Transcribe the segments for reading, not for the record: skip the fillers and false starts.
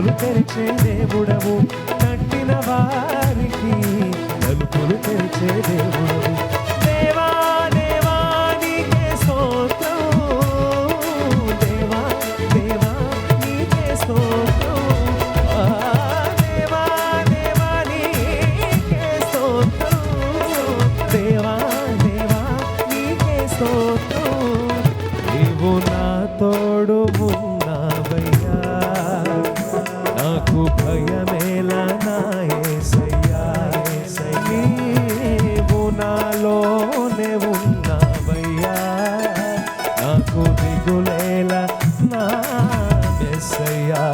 తలుపులు తెరిచే దేవుడవు, కట్టిన వారికి తలుపులు తెరిచే దేవుడవు. దేవా దేవా నీకే స్తోత్రం, దేవా దేవా నీకే స్తోత్రం, దేవా దేవా నీకే స్తోత్రం, దేవా దేవా నీకే స్తోత్రం. నీవు నా తోడు ఉన్నావయ్యా, నాకు భయమేలా నా యేసయ్యా. నీవు నాలోనే ఉన్నావయ్యా, నాకు దిగులేలా నా యేసయ్యా.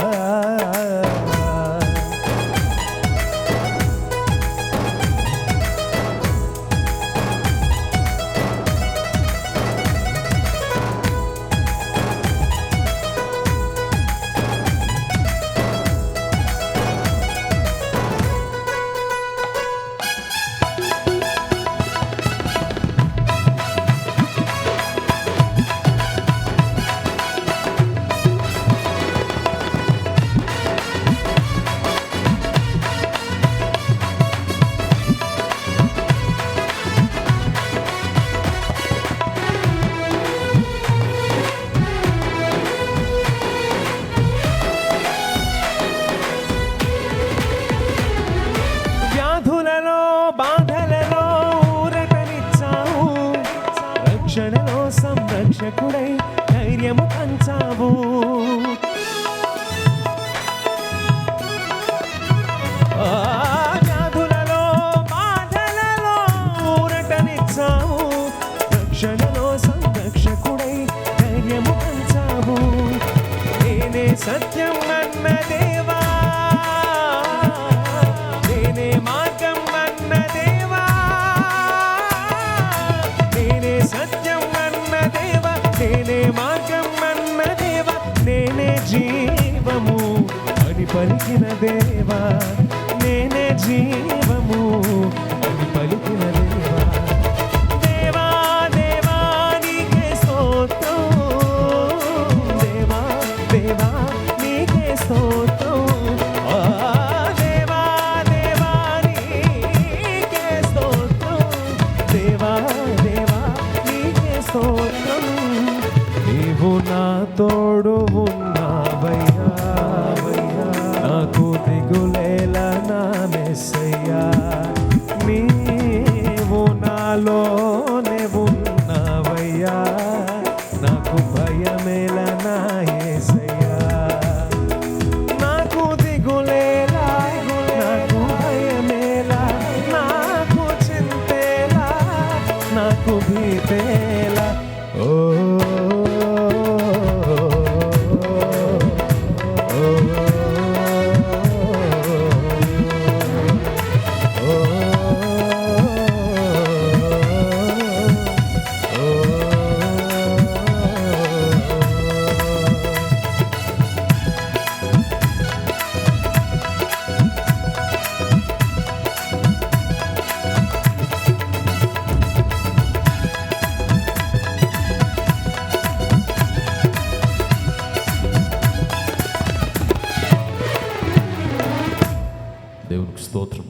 రక్షణలో సంరక్షకుడై ధైర్యము పంచావు, వ్యాధులలో బాధలలో ఊరటనిచ్చావు, రక్షణలో సంరక్షకుడై ధైర్యము పంచావు. నేనే సత్యం అన్న దేవా, నేనే మార్గం అన్న దేవా, నేనే సత్యం అన్న దేవా, నేనే మార్గం అన్న దేవా, నేనే జీవము అని పలికిన దేవా, నేనే జీవము అని పలికిన దేవా. దేవా దేవా నీకే స్తోత్రం, దేవా దేవా నీకే స్తోత్రం, దేవా దేవా నీకే స్తోత్రం, దేవా దేవా నీకే స్తోత్రం. నీవు నా తోడు ఉన్నావయ్యా, నాకు దిగులేలా నా యేసయ్యా. నీవు నాలోనే ఉన్నావయ్యా, నాకు భయమేలా నా యేసయ్యా. నాకు దిగులేలా, నాకు భయమేలా, నాకు చింతేలా, నాకు భీతేలా. ఓ దేవునికి స్తోత్రం.